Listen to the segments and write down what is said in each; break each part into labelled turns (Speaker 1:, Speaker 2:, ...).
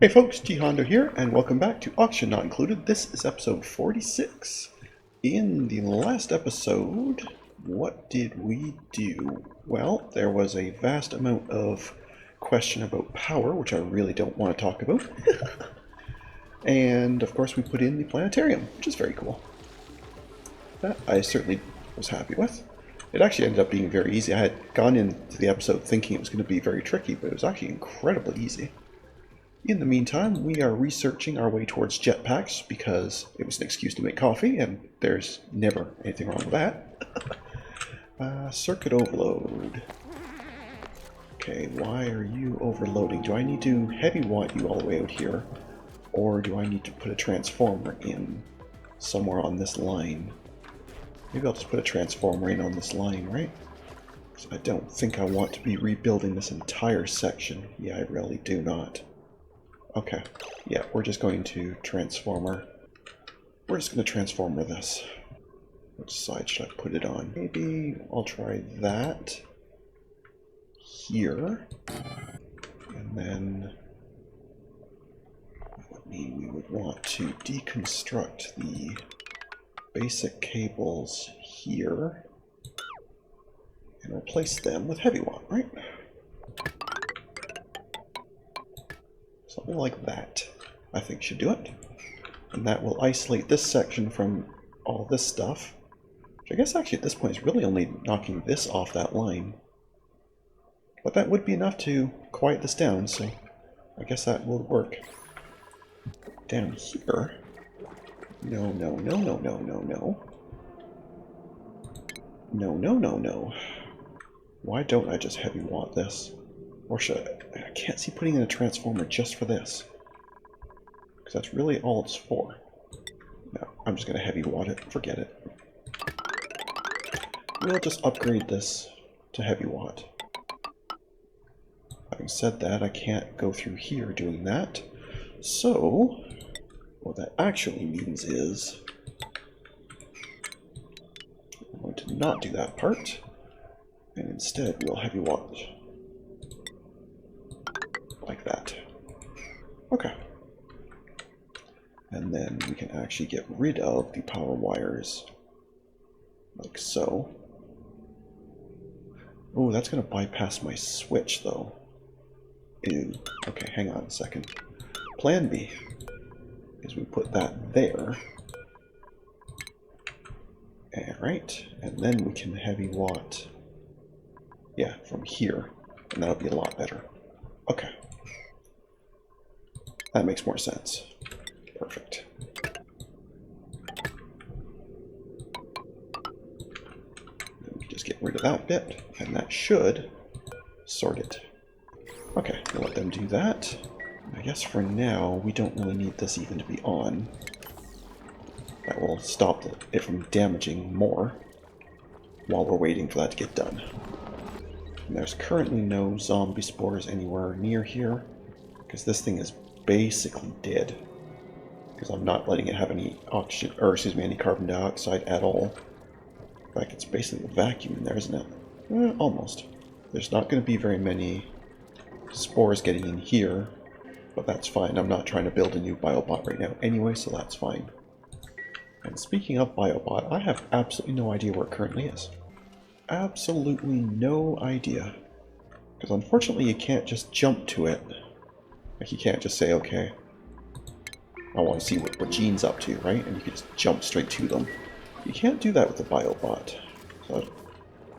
Speaker 1: Hey folks, GHondo here, and welcome back to Auction Not Included. This is episode 46. In the last episode, what did we do? Well, there was a vast amount of question about power, which I really don't want to talk about. And of course we put in the planetarium, which is very cool. That I certainly was happy with. It actually ended up being very easy. I had gone into the episode thinking it was going to be very tricky, but it was actually incredibly easy. In the meantime, we are researching our way towards jetpacks because it was an excuse to make coffee, and there's never anything wrong with that. Circuit overload. Okay, why are you overloading? Do I need to heavy watt you all the way out here, or do I need to put a transformer in somewhere on this line? Maybe I'll just put a transformer in on this line, right? Because I don't think I want to be rebuilding this entire section. Yeah, I really do not. Okay, yeah, we're just going to transformer. We're just going to transformer this. Which side should I put it on? Maybe I'll try that here. And then that would mean we would want to deconstruct the basic cables here and replace them with heavy watt, right? Something like that, I think, should do it. And that will isolate this section from all this stuff. Which I guess actually at this point is really only knocking this off that line. But that would be enough to quiet this down, so I guess that will work. Down here. No, no, no, no, no, no, no. No, no, no, no. Why don't I just heavy watt this? Or should I? I can't see putting in a transformer just for this. Because that's really all it's for. No, I'm just going to heavy watt it. Forget it. We'll just upgrade this to heavy watt. Having said that, I can't go through here doing that. So, what that actually means is I'm going to not do that part. And instead, we'll heavy watt like that. Okay. And then we can actually get rid of the power wires like so. Oh, that's going to bypass my switch though. Ew. Okay, hang on a second. Plan B is we put that there. Alright, and then we can heavy watt, yeah, from here, and that'll be a lot better. Okay. That makes more sense. Perfect. Then we just get rid of that bit, and that should sort it. Okay, we'll let them do that. I guess for now, we don't really need this even to be on. That will stop it from damaging more while we're waiting for that to get done. And there's currently no zombie spores anywhere near here, because this thing is basically dead. Because I'm not letting it have any oxygen, or excuse me, any carbon dioxide at all. In fact, it's basically a vacuum in there, isn't it? Almost. There's not going to be very many spores getting in here, but that's fine. I'm not trying to build a new biobot right now anyway, so that's fine. And speaking of biobot, I have absolutely no idea where it currently is. Absolutely no idea. Because unfortunately you can't just jump to it. Like you can't just say, okay, I want to see what Gene's up to, right? And you can just jump straight to them. You can't do that with the biobot. So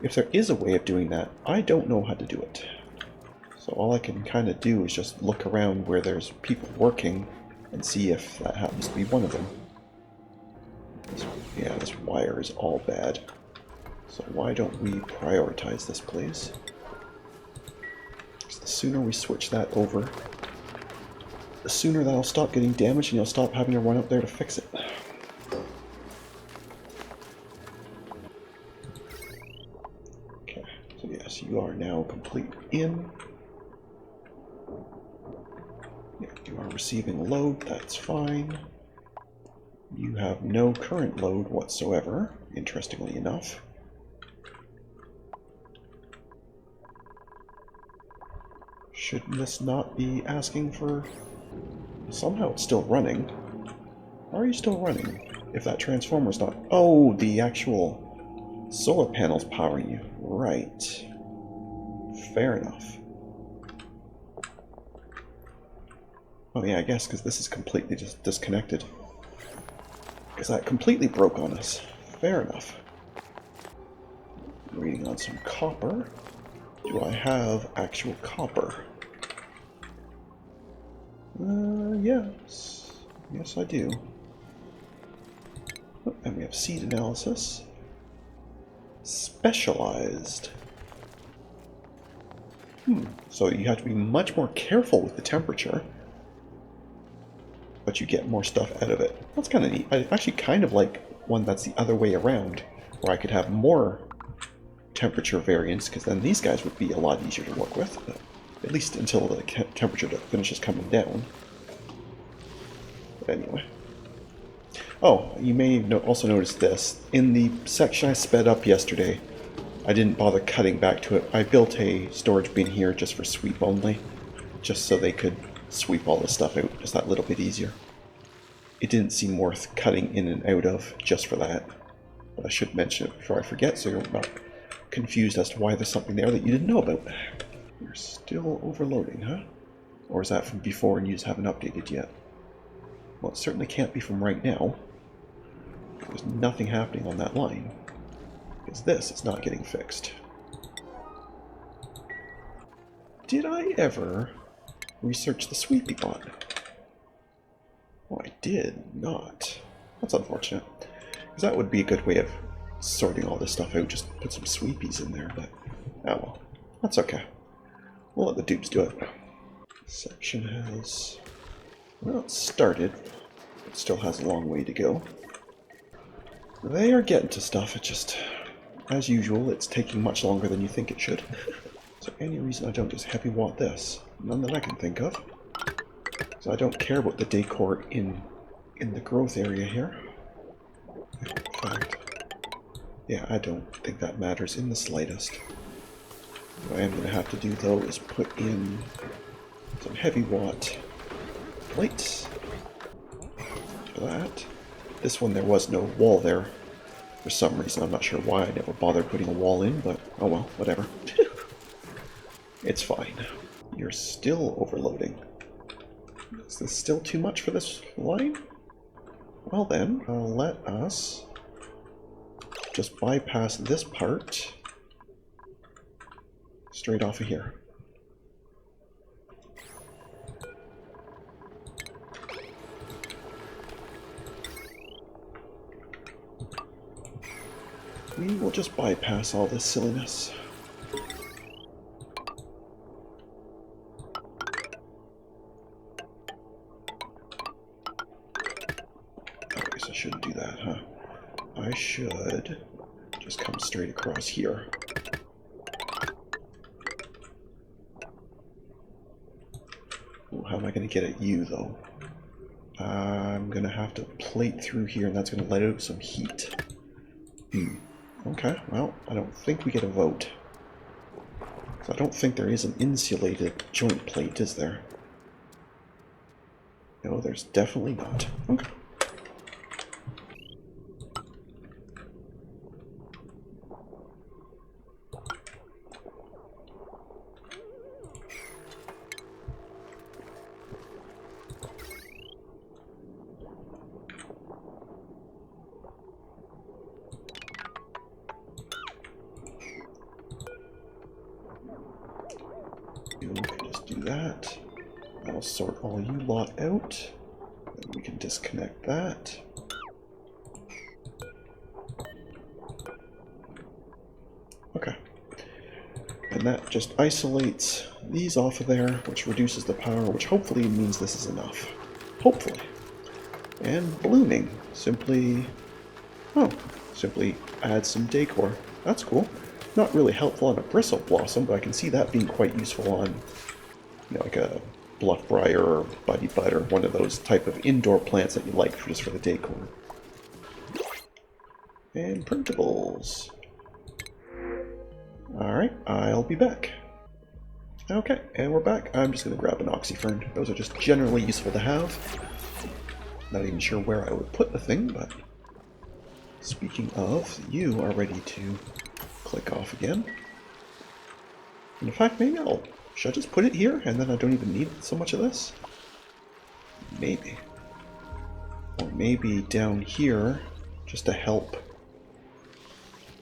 Speaker 1: if there is a way of doing that, I don't know how to do it. So all I can kind of do is just look around where there's people working and see if that happens to be one of them. Yeah, this wire is all bad. So why don't we prioritize this, please? Because the sooner we switch that over, the sooner that'll stop getting damaged and you'll stop having to run up there to fix it. Okay, so yes, you are now complete in. Yeah, you are receiving load, that's fine. You have no current load whatsoever, interestingly enough. Should this not be asking for Somehow it's still running. Why are you still running? If that transformer's not... Oh, the actual solar panel's powering you. Right. Fair enough. Oh yeah, I guess because this is completely just disconnected. Because that completely broke on us. Fair enough. Reading on some copper. Do I have actual copper? Yes. Yes, I do. Oh, and we have seed analysis. Specialized. So you have to be much more careful with the temperature, but you get more stuff out of it. That's kind of neat. I actually kind of like one that's the other way around, where I could have more temperature variance, because then these guys would be a lot easier to work with, at least until the temperature finishes coming down. But anyway. Oh, you may also notice this. In the section I sped up yesterday, I didn't bother cutting back to it. I built a storage bin here just for sweep only, just so they could sweep all this stuff out just that little bit easier. It didn't seem worth cutting in and out of just for that. But I should mention it before I forget, so you're not confused as to why there's something there that you didn't know about. You're still overloading, huh? Or is that from before and you just haven't updated yet? Well, it certainly can't be from right now. There's nothing happening on that line. Because this is not getting fixed. Did I ever research the sweepy bot? Oh, I did not. That's unfortunate. Because that would be a good way of sorting all this stuff out. Just put some sweepies in there, but... oh well. That's okay. We'll let the dupes do it. Section has... well, it started. It still has a long way to go. They are getting to stuff. It just... as usual, it's taking much longer than you think it should. Is there any reason I don't just heavy watt this? None that I can think of. So I don't care about the decor in the growth area here. In fact, yeah, I don't think that matters in the slightest. What I am going to have to do, though, is put in some heavy watt plates for that. This one, there was no wall there for some reason. I'm not sure why I never bothered putting a wall in, but oh well, whatever. It's fine. You're still overloading. Is this still too much for this line? Well then, let us just bypass this part straight off of here. We will just bypass all this silliness. I guess I shouldn't do that, huh? I should just come straight across here. Ooh, how am I going to get at you, though? I'm going to have to plate through here, and that's going to let out some heat. Okay, well, I don't think we get a vote. So I don't think there is an insulated joint plate, is there? No, there's definitely not. Okay. We can just do that. That'll sort all you lot out. Then we can disconnect that. Okay. And that just isolates these off of there, which reduces the power, which hopefully means this is enough. Hopefully. And ballooning. Simply add some decor. That's cool. Not really helpful on a bristle blossom, but I can see that being quite useful on, you know, like a bluff briar or buddy bud or one of those type of indoor plants that you like just for the decor. And printables. Alright, I'll be back. Okay, and we're back. I'm just going to grab an oxyfern. Those are just generally useful to have. Not even sure where I would put the thing, but... Speaking of, you are ready to click off again. And in fact, maybe should I just put it here, and then I don't even need so much of this? Maybe. Or maybe down here, just to help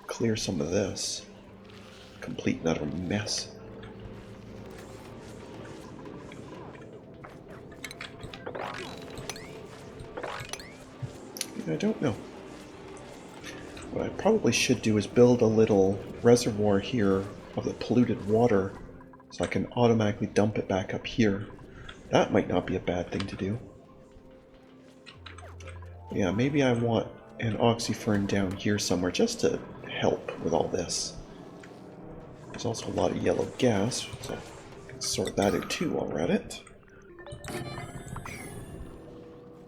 Speaker 1: clear some of this. Complete and utter mess. I don't know. What I probably should do is build a little reservoir here of the polluted water so I can automatically dump it back up here. That might not be a bad thing to do. Yeah, maybe I want an oxyfern down here somewhere just to help with all this. There's also a lot of yellow gas, so I can sort that out too while we're at it.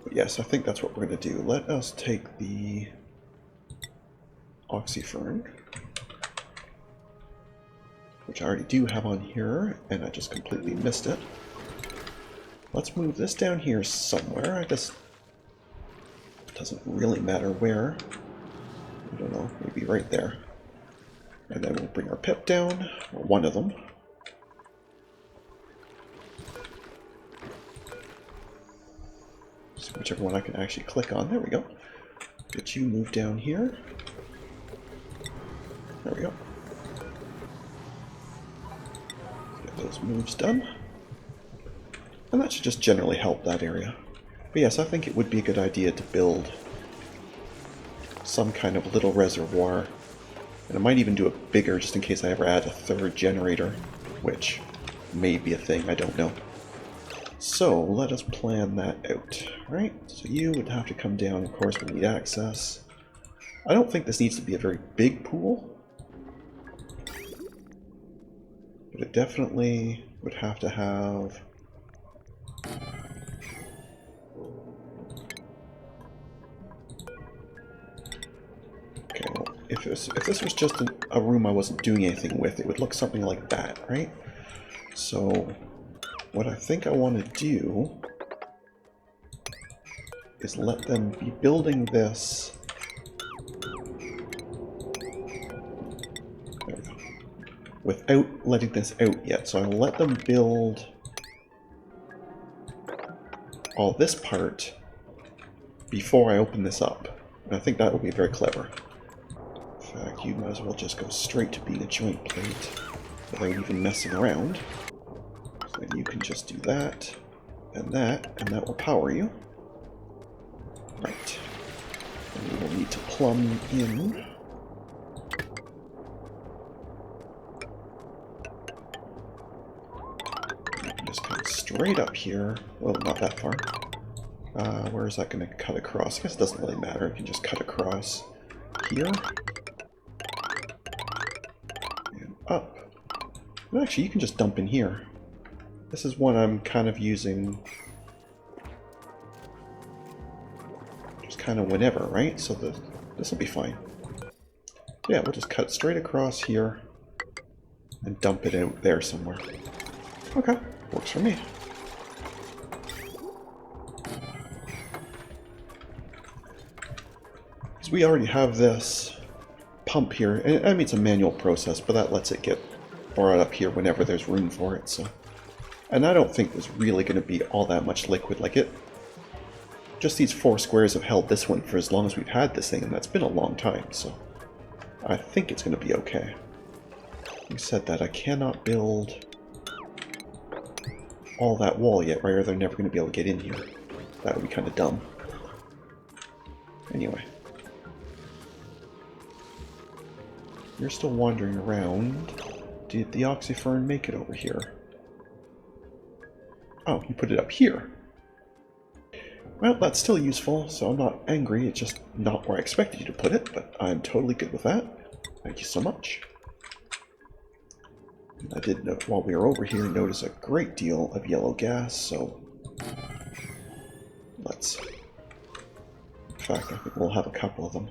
Speaker 1: But yes, I think that's what we're going to do. Let us take the oxyfern, which I already do have on here, and I just completely missed it. Let's move this down here somewhere. I guess it doesn't really matter where. I don't know, maybe right there. And then we'll bring our pip down, or one of them. So whichever one I can actually click on. There we go. Get you moved down here. There we go. Get those moves done. And that should just generally help that area. But yes, I think it would be a good idea to build some kind of little reservoir. And I might even do it bigger just in case I ever add a third generator, which may be a thing, I don't know. So let us plan that out, right? So you would have to come down, of course, we need access. I don't think this needs to be a very big pool, but it definitely would have to have... Okay, well, if this was just a room I wasn't doing anything with, it would look something like that, right? So what I think I want to do is let them be building this. There we go. Without letting this out yet. So I'll let them build all this part before I open this up. And I think that will be very clever. In fact, you might as well just go straight to being a joint plate without even messing around. So then you can just do that, and that will power you. Right. And we will need to plumb in. You can just come straight up here. Well, not that far. Where is that going to cut across? I guess it doesn't really matter. You can just cut across here. And up. And actually, you can just dump in here. This is one I'm kind of using just kind of whenever, right? So this will be fine. Yeah, we'll just cut straight across here and dump it out there somewhere. Okay, works for me. So we already have this pump here, and I mean it's a manual process, but that lets it get brought up here whenever there's room for it. So, and I don't think there's really going to be all that much liquid. Like it, just these 4 squares have held this one for as long as we've had this thing, and that's been a long time. So, I think it's going to be okay. You said that I cannot build all that wall yet, right? Or they're never going to be able to get in here. That would be kind of dumb. Anyway. You're still wandering around. Did the oxyfern make it over here? Oh, you put it up here. Well, that's still useful, so I'm not angry. It's just not where I expected you to put it, but I'm totally good with that. Thank you so much. And I did note, while we were over here, notice a great deal of yellow gas, so let's... In fact, I think we'll have a couple of them.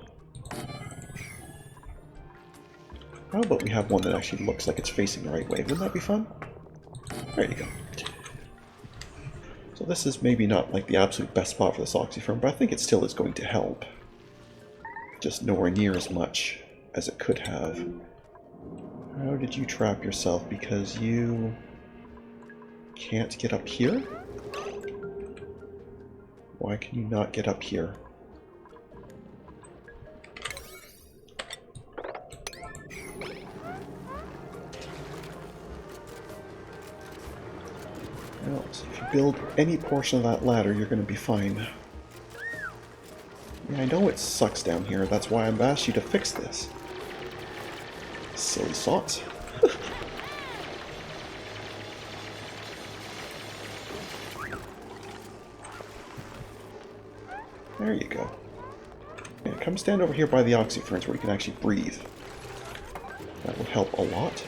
Speaker 1: How about we have one that actually looks like it's facing the right way? Wouldn't that be fun? There you go. So this is maybe not like the absolute best spot for this oxyform, but I think it still is going to help. Just nowhere near as much as it could have. How did you trap yourself? Because you can't get up here? Why can you not get up here? Well, so if you build any portion of that ladder, you're going to be fine. Yeah, I know it sucks down here. That's why I've asked you to fix this. Silly sots. There you go. Yeah, come stand over here by the oxyferns where you can actually breathe. That would help a lot.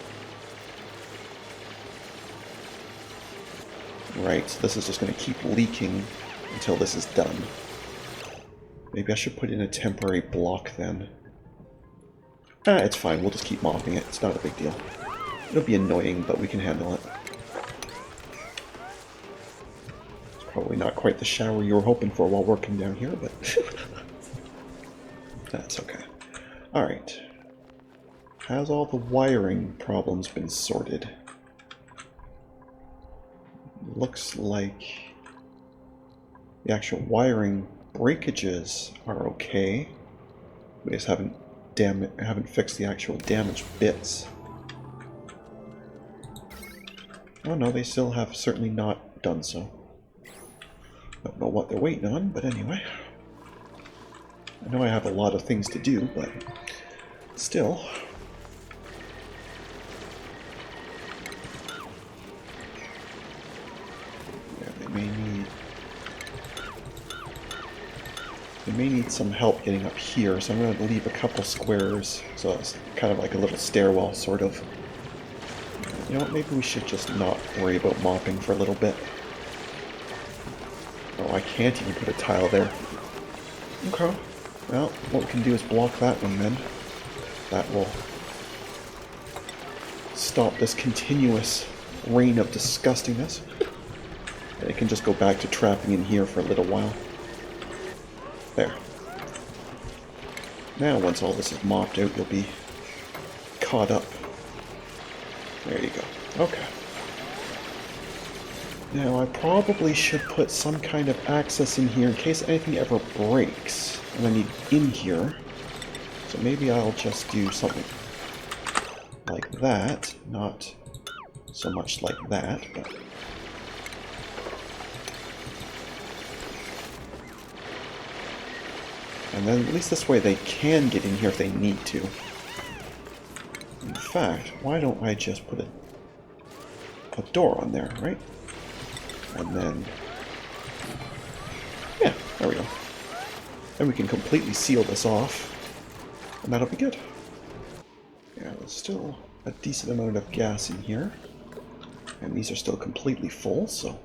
Speaker 1: Right, so this is just going to keep leaking until this is done. Maybe I should put in a temporary block then. Ah, it's fine. We'll just keep mopping it. It's not a big deal. It'll be annoying, but we can handle it. It's probably not quite the shower you were hoping for while working down here, but that's okay. Alright. Has all the wiring problems been sorted? Looks like the actual wiring breakages are okay. We just haven't fixed the actual damaged bits. Oh no, they still have certainly not done so. Don't know what they're waiting on, but anyway. I know I have a lot of things to do, but still. Yeah, they may need some help getting up here, so I'm going to leave a couple squares, so it's kind of like a little stairwell, sort of. You know what, maybe we should just not worry about mopping for a little bit. Oh, I can't even put a tile there. Okay. Well, what we can do is block that one then. That will stop this continuous rain of disgustingness. And it can just go back to trapping in here for a little while. There. Now, once all this is mopped out, you'll be caught up. There you go. Okay. Now, I probably should put some kind of access in here in case anything ever breaks. And I need in here. So maybe I'll just do something like that. Not so much like that, but... And then at least this way they can get in here if they need to. In fact, why don't I just put a door on there, right? And then... yeah, there we go. Then we can completely seal this off. And that'll be good. Yeah, there's still a decent amount of gas in here. And these are still completely full, so...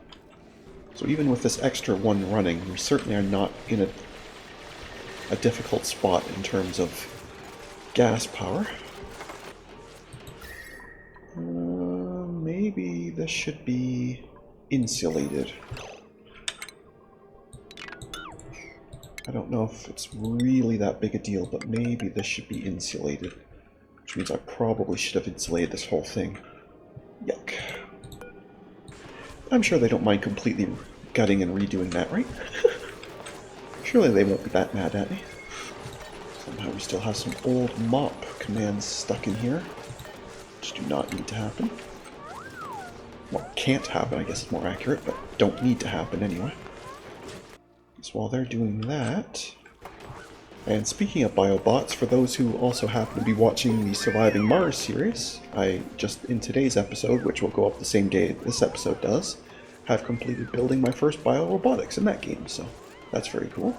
Speaker 1: So even with this extra one running, we certainly are not in a difficult spot in terms of gas power. Maybe this should be insulated. I don't know if it's really that big a deal, but maybe this should be insulated. Which means I probably should have insulated this whole thing. Yuck. I'm sure they don't mind completely gutting and redoing that, right? Surely they won't be that mad at me. Somehow we still have some old mop commands stuck in here, which do not need to happen. Well, can't happen, I guess is more accurate, but don't need to happen anyway. So while they're doing that... And speaking of biobots, for those who also happen to be watching the Surviving Mars series, I just, in today's episode, which will go up the same day this episode does, have completed building my first biorobotics in that game, so that's very cool.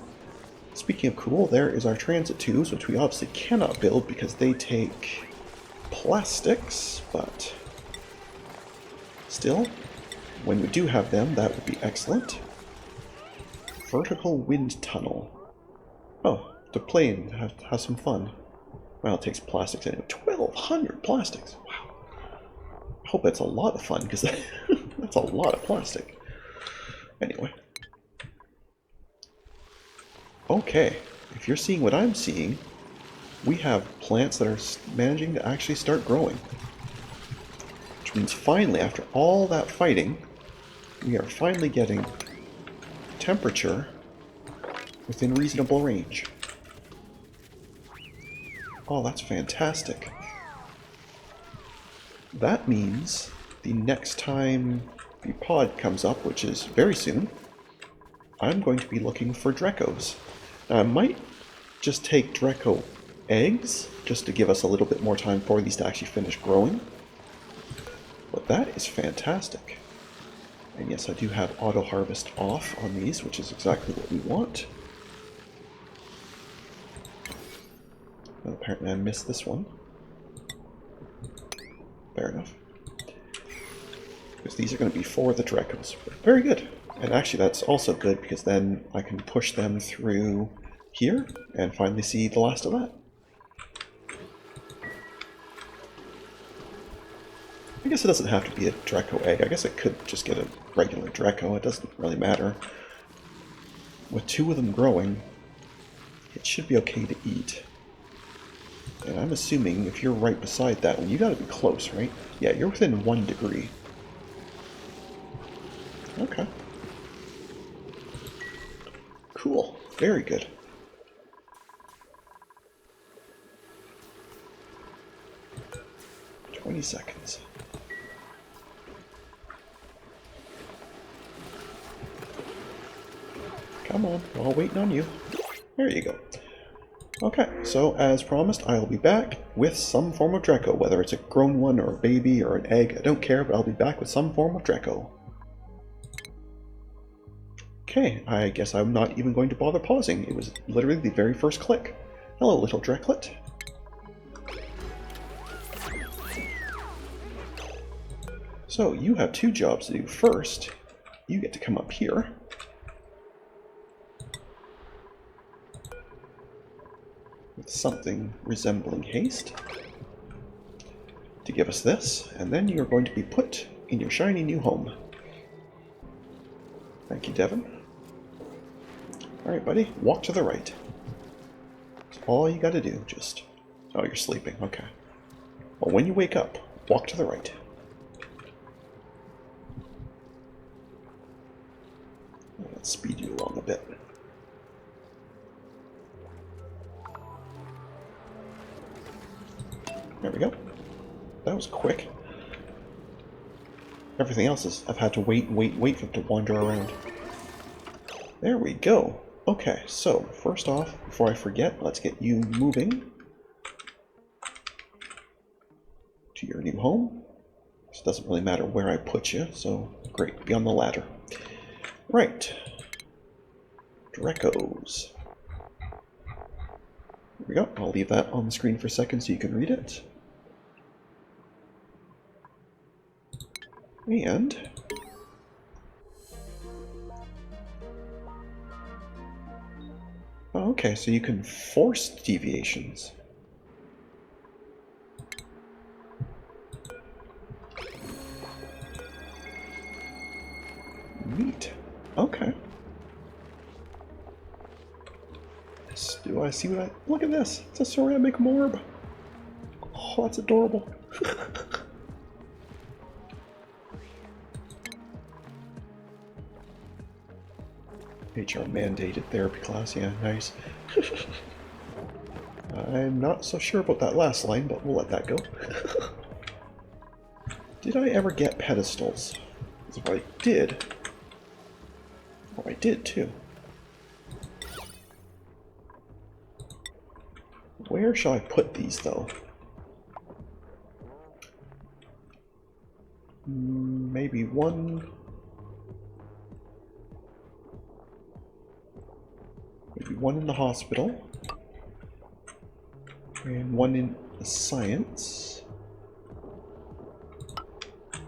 Speaker 1: Speaking of cool, there is our transit tubes, which we obviously cannot build because they take plastics, but still, when we do have them, that would be excellent. Vertical wind tunnel. Oh, to play and have some fun. Well, it takes plastics anyway. 1,200 plastics! Wow. hope it's a lot of fun, because that's a lot of plastic. Anyway. Okay, if you're seeing what I'm seeing, we have plants that are managing to actually start growing. Which means finally, after all that fighting, we are finally getting temperature within reasonable range. Oh, that's fantastic. That means the next time the pod comes up, which is very soon, I'm going to be looking for Dreckos. Now, I might just take Drecko eggs, just to give us a little bit more time for these to actually finish growing. But that is fantastic. And yes, I do have auto harvest off on these, which is exactly what we want. Well, apparently I missed this one. Fair enough. Because these are going to be for the Dreckos. Very good. And actually that's also good because then I can push them through here and finally see the last of that. I guess it doesn't have to be a Drecko egg. I guess it could just get a regular Drecko. It doesn't really matter. With 2 of them growing, it should be okay to eat. And I'm assuming if you're right beside that one, you gotta be close, right? Yeah, you're within 1 degree. Okay. Cool. Very good. "20 seconds. Come on, we're all waiting on you. There you go. Okay, so as promised, I'll be back with some form of Drecko, whether it's a grown one or a baby or an egg, I don't care, but I'll be back with some form of Drecko. Okay, I guess I'm not even going to bother pausing. It was literally the very first click. Hello, little Drecklet. So, you have 2 jobs to do. First, you get to come up here. With something resembling haste. To give us this, and then you're going to be put in your shiny new home. Thank you, Devin. Alright, buddy, walk to the right. That's all you gotta do, just... Oh, you're sleeping, okay. Well, when you wake up, walk to the right. Let's speed you along a bit. There we go. That was quick. Everything else is I've had to wait for it to wander around. There we go. Okay, so first off, before I forget, let's get you moving to your new home. It doesn't really matter where I put you, so great, be on the ladder. Right. Dreckos. There we go. I'll leave that on the screen for a second so you can read it. And oh, okay, so you can force deviations. Neat. Okay. Do I see what I... Look at this! It's a ceramic morb! Oh, that's adorable. HR mandated therapy class, yeah, nice. I'm not so sure about that last line, but we'll let that go. Did I ever get pedestals? If I did... Oh, I did too. Where shall I put these, though? Maybe one... Maybe one in the hospital. And one in the science.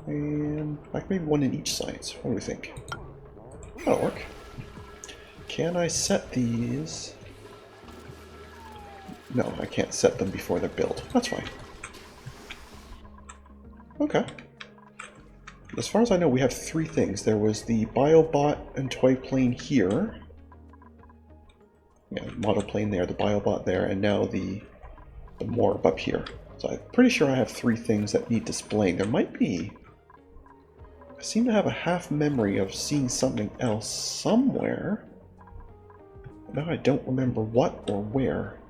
Speaker 1: And like maybe one in each science. What do we think? That'll work. Can I set these? No, I can't set them before they're built. That's fine. Okay. As far as I know, we have 3 things. There was the biobot and toy plane here. Yeah, model plane there, the biobot there, and now the morb up here. So I'm pretty sure I have 3 things that need displaying. There might be... I seem to have a half memory of seeing something else somewhere. Now I don't remember what or where.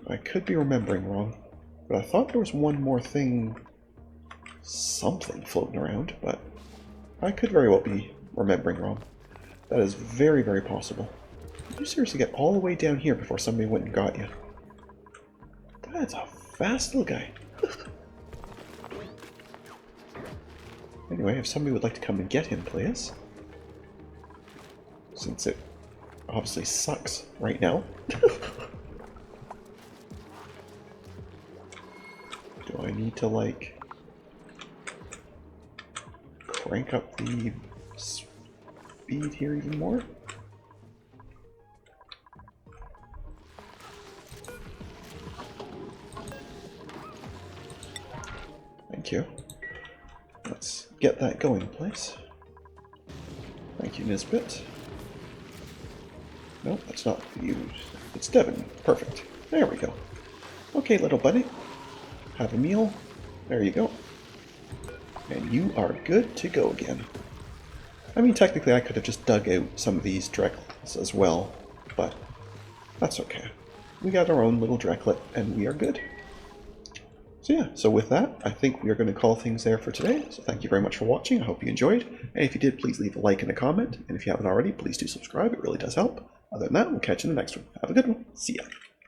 Speaker 1: I could be remembering wrong, but I thought there was one more thing, something floating around, but I could very well be remembering wrong. That is very, very possible. Did you seriously get all the way down here before somebody went and got you? That's a fast little guy. Anyway, if somebody would like to come and get him, please. Since it obviously sucks right now. Do I need to, like, crank up the speed here even more? Thank you. Let's get that going, please. Thank you, Nisbet. No, that's not you. It's Devin. Perfect. There we go. Okay, little buddy. Have a meal. There you go. And you are good to go again. I mean, technically I could have just dug out some of these Drecklets as well, but that's okay. We got our own little Drecklet, and we are good. So yeah, so with that, I think we are going to call things there for today. So thank you very much for watching. I hope you enjoyed. And if you did, please leave a like and a comment. And if you haven't already, please do subscribe. It really does help. Other than that, we'll catch you in the next one. Have a good one. See ya.